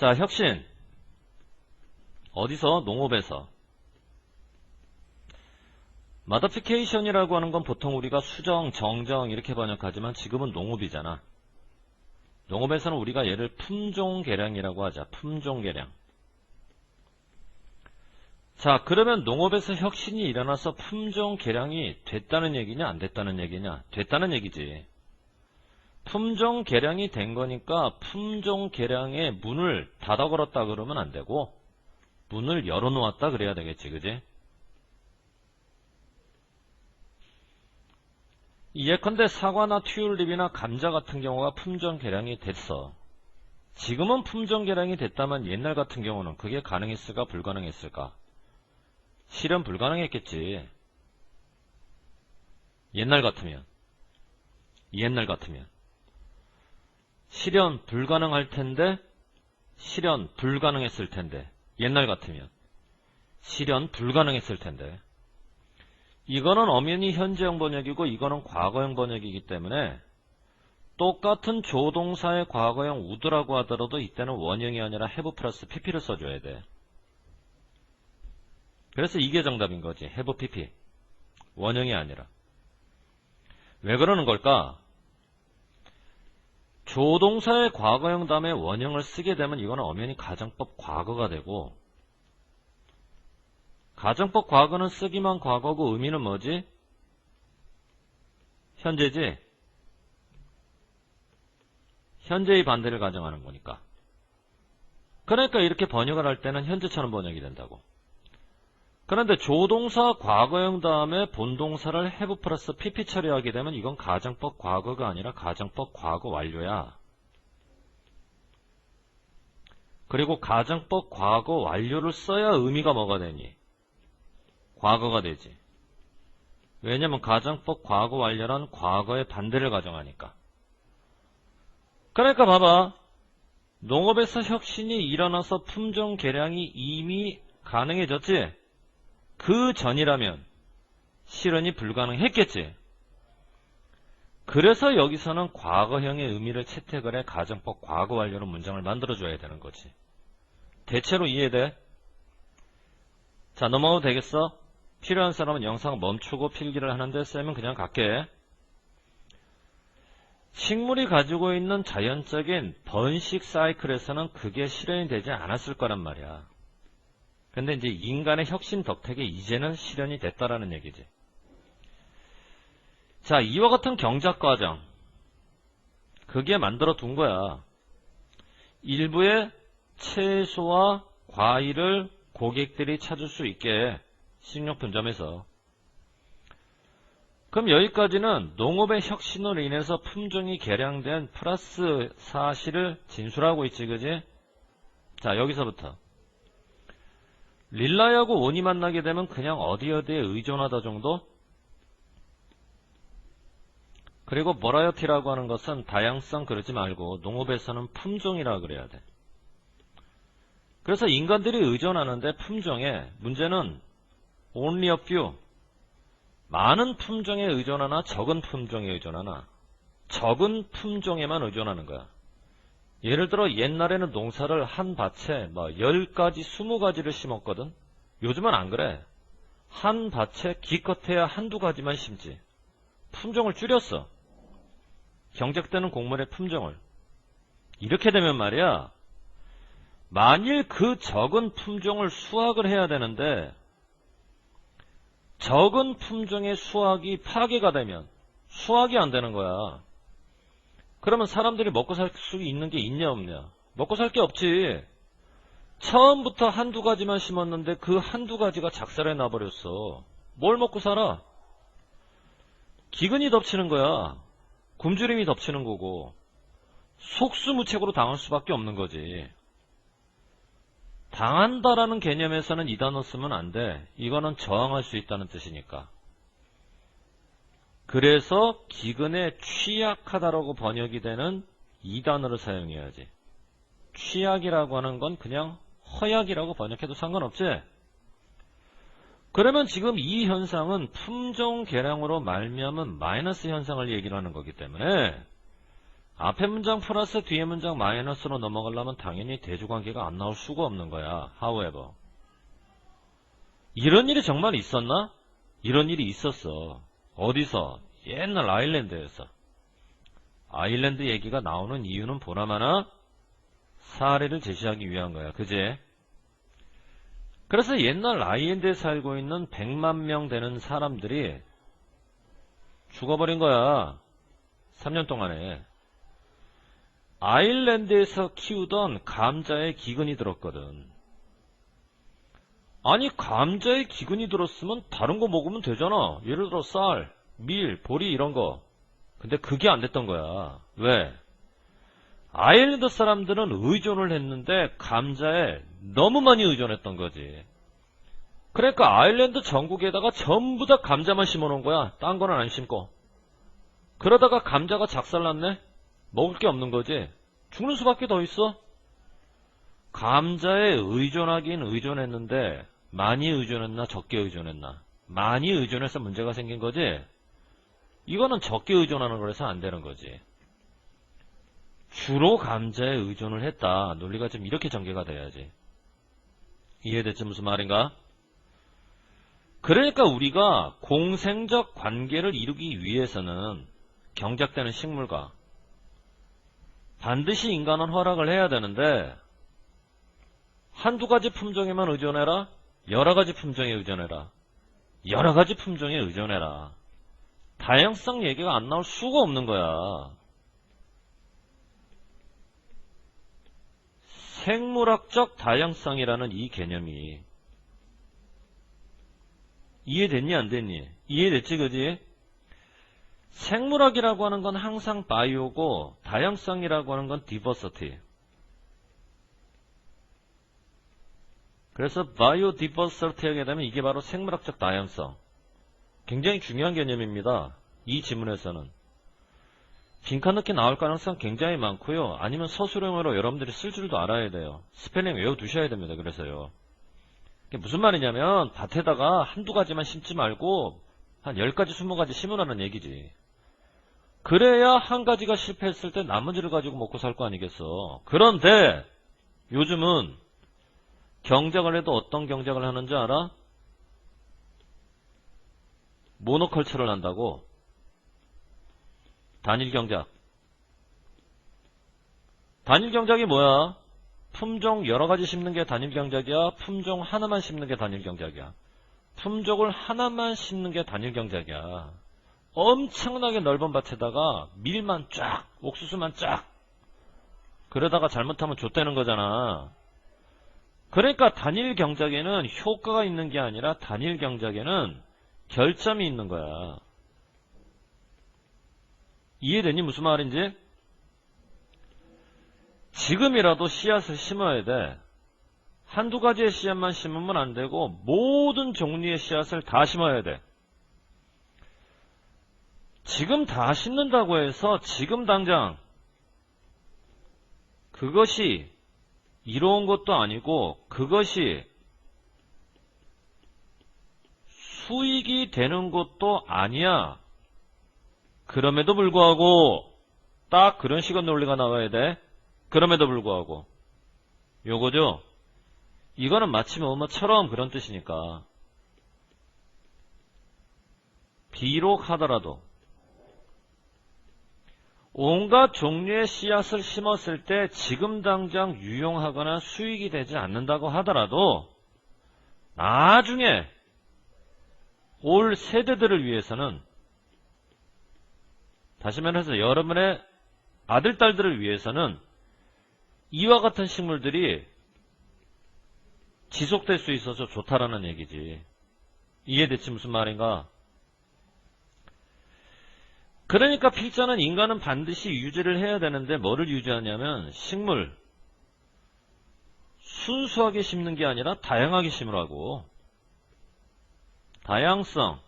자, 혁신. 어디서? 농업에서. modification이라고 하는 건 보통 우리가 수정, 정정 이렇게 번역하지만 지금은 농업이잖아. 농업에서는 우리가 얘를 품종개량이라고 하자. 품종개량. 자, 그러면 농업에서 혁신이 일어나서 품종개량이 됐다는 얘기냐 안 됐다는 얘기냐? 됐다는 얘기지. 품종개량이 된 거니까 품종개량의 문을 닫아 걸었다 그러면 안 되고 문을 열어놓았다 그래야 되겠지, 그지? 예컨대 사과나 튤립이나 감자 같은 경우가 품종개량이 됐어. 지금은 품종개량이 됐다면 옛날 같은 경우는 그게 가능했을까 불가능했을까? 실현 불가능했겠지. 옛날 같으면 실현 불가능할 텐데 실현 불가능했을 텐데 옛날 같으면 실현 불가능했을 텐데 이거는 엄연히 현재형 번역이고 이거는 과거형 번역이기 때문에 똑같은 조동사의 과거형 would라고 하더라도 이때는 원형이 아니라 have 플러스 pp를 써줘야 돼. 그래서 이게 정답인 거지. have pp. 원형이 아니라. 왜 그러는 걸까? 조동사의 과거형 다음에 원형을 쓰게 되면 이거는 엄연히 가정법 과거가 되고 가정법 과거는 쓰기만 과거고 의미는 뭐지? 현재지? 현재의 반대를 가정하는 거니까. 그러니까 이렇게 번역을 할 때는 현재처럼 번역이 된다고. 그런데 조동사 과거형 다음에 본동사를 have 플러스 pp 처리하게 되면 이건 가정법 과거가 아니라 가정법 과거 완료야. 그리고 가정법 과거 완료를 써야 의미가 뭐가 되니? 과거가 되지. 왜냐면 가정법 과거 완료란 과거의 반대를 가정하니까. 그러니까 봐봐. 농업에서 혁신이 일어나서 품종 개량이 이미 가능해졌지? 그 전이라면 실현이 불가능했겠지. 그래서 여기서는 과거형의 의미를 채택을 해 가정법 과거 완료로 문장을 만들어줘야 되는 거지. 대체로 이해돼? 자, 넘어가도 되겠어? 필요한 사람은 영상 멈추고 필기를 하는데 쌤은 그냥 갈게. 식물이 가지고 있는 자연적인 번식 사이클에서는 그게 실현이 되지 않았을 거란 말이야. 근데 이제 인간의 혁신 덕택에 이제는 실현이 됐다라는 얘기지. 자, 이와 같은 경작 과정. 그게 만들어 둔 거야. 일부의 채소와 과일을 고객들이 찾을 수 있게 식료품점에서. 그럼 여기까지는 농업의 혁신으로 인해서 품종이 개량된 플러스 사실을 진술하고 있지, 그지? 자, 여기서부터. 릴라이하고 원이 만나게 되면 그냥 어디에 의존하다 정도? 그리고 버라이어티라고 하는 것은 다양성 그러지 말고 농업에서는 품종이라 그래야 돼. 그래서 인간들이 의존하는데 품종에 문제는 only a few. 많은 품종에 의존하나 적은 품종에 의존하나 적은 품종에만 의존하는 거야. 예를 들어 옛날에는 농사를 한 밭에 10가지, 20가지를 심었거든. 요즘은 안 그래. 한 밭에 기껏해야 한두 가지만 심지. 품종을 줄였어. 경작되는 곡물의 품종을. 이렇게 되면 말이야. 만일 그 적은 품종을 수확을 해야 되는데 적은 품종의 수확이 파괴가 되면 수확이 안 되는 거야. 그러면 사람들이 먹고 살 수 있는 게 있냐 없냐? 먹고 살 게 없지. 처음부터 한두 가지만 심었는데 그 한두 가지가 작살에 나버렸어. 뭘 먹고 살아? 기근이 덮치는 거야. 굶주림이 덮치는 거고 속수무책으로 당할 수밖에 없는 거지. 당한다라는 개념에서는 이 단어 쓰면 안 돼. 이거는 저항할 수 있다는 뜻이니까. 그래서 기근에 취약하다라고 번역이 되는 이 단어를 사용해야지. 취약이라고 하는 건 그냥 허약이라고 번역해도 상관없지. 그러면 지금 이 현상은 품종 개량으로 말미암은 마이너스 현상을 얘기를 하는 거기 때문에 앞에 문장 플러스 뒤에 문장 마이너스로 넘어가려면 당연히 대조관계가 안 나올 수가 없는 거야. however. 이런 일이 정말 있었나? 이런 일이 있었어. 어디서? 옛날 아일랜드에서. 아일랜드 얘기가 나오는 이유는 보나마나 사례를 제시하기 위한 거야. 그지? 그래서 옛날 아일랜드에 살고 있는 100만 명 되는 사람들이 죽어버린 거야. 3년 동안에. 아일랜드에서 키우던 감자에 기근이 들었거든. 아니 감자에 기근이 들었으면 다른 거 먹으면 되잖아. 예를 들어 쌀, 밀, 보리 이런 거. 근데 그게 안 됐던 거야. 왜? 아일랜드 사람들은 의존을 했는데 감자에 너무 많이 의존했던 거지. 그러니까 아일랜드 전국에다가 전부 다 감자만 심어놓은 거야. 딴 거는 안 심고. 그러다가 감자가 작살났네? 먹을 게 없는 거지. 죽는 수밖에 더 있어. 감자에 의존하긴 의존했는데 많이 의존했나 적게 의존했나? 많이 의존해서 문제가 생긴 거지. 이거는 적게 의존하는 거라서 안 되는 거지. 주로 감자에 의존을 했다. 논리가 좀 이렇게 전개가 돼야지. 이해됐지 무슨 말인가? 그러니까 우리가 공생적 관계를 이루기 위해서는 경작되는 식물과 반드시 인간은 허락을 해야 되는데 한두 가지 품종에만 의존해라? 여러 가지 품종에 의존해라. 여러 가지 품종에 의존해라. 다양성 얘기가 안 나올 수가 없는 거야. 생물학적 다양성이라는 이 개념이 이해됐니 안 됐니? 이해됐지 그지? 생물학이라고 하는 건 항상 바이오고 다양성이라고 하는 건 디버시티. 그래서 바이오 디버시티 하게 되면 이게 바로 생물학적 다양성. 굉장히 중요한 개념입니다. 이 지문에서는. 빈칸 넣기 나올 가능성 굉장히 많고요. 아니면 서술형으로 여러분들이 쓸 줄도 알아야 돼요. 스펠링 외워두셔야 됩니다. 그래서요. 이게 무슨 말이냐면 밭에다가 한두 가지만 심지 말고 한 10가지 20가지 심으라는 얘기지. 그래야 한 가지가 실패했을 때 나머지를 가지고 먹고 살 거 아니겠어. 그런데 요즘은 경작을 해도 어떤 경작을 하는지 알아? 모노컬처를 한다고. 단일 경작. 단일 경작이 뭐야? 품종 여러 가지 심는 게 단일 경작이야? 품종 하나만 심는 게 단일 경작이야? 품종을 하나만 심는 게 단일 경작이야. 엄청나게 넓은 밭에다가 밀만 쫙, 옥수수만 쫙. 그러다가 잘못하면 좆되는 거잖아. 그러니까 단일 경작에는 효과가 있는 게 아니라 단일 경작에는 결점이 있는 거야. 이해되니? 무슨 말인지? 지금이라도 씨앗을 심어야 돼. 한두 가지의 씨앗만 심으면 안 되고 모든 종류의 씨앗을 다 심어야 돼. 지금 다 심는다고 해서 지금 당장 그것이 이로운 것도 아니고 그것이 수익이 되는 것도 아니야. 그럼에도 불구하고 딱 그런 식의 논리가 나와야 돼. 그럼에도 불구하고 요거죠. 이거는 마치 뭐뭐처럼 그런 뜻이니까. 비록 하더라도 온갖 종류의 씨앗을 심었을 때 지금 당장 유용하거나 수익이 되지 않는다고 하더라도 나중에 올 세대들을 위해서는, 다시 말해서 여러분의 아들, 딸들을 위해서는 이와 같은 식물들이 지속될 수 있어서 좋다라는 얘기지. 이해됐지 무슨 말인가? 그러니까 필자는 인간은 반드시 유지를 해야 되는데 뭐를 유지하냐면 식물, 순수하게 심는 게 아니라 다양하게 심으라고. 다양성.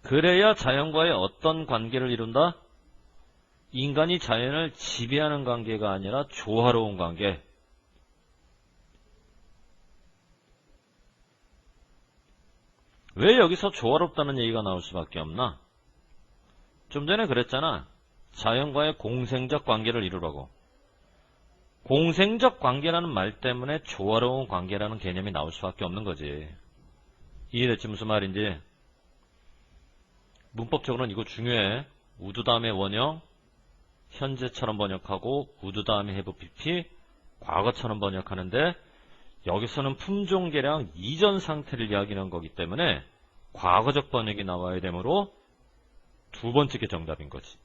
그래야 자연과의 어떤 관계를 이룬다? 인간이 자연을 지배하는 관계가 아니라 조화로운 관계. 왜 여기서 조화롭다는 얘기가 나올 수밖에 없나? 좀 전에 그랬잖아. 자연과의 공생적 관계를 이루라고. 공생적 관계라는 말 때문에 조화로운 관계라는 개념이 나올 수밖에 없는 거지. 이해됐지 무슨 말인지? 문법적으로는 이거 중요해. 우드 다음에 원형, 현재처럼 번역하고 우드 다음에 have pp, 과거처럼 번역하는데 여기서는 품종계량 이전 상태를 이야기하는 거기 때문에 과거적 번역이 나와야 되므로 두 번째 게 정답인 거지.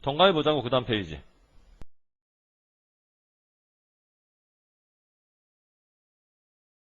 통과해보자고 그 다음 페이지.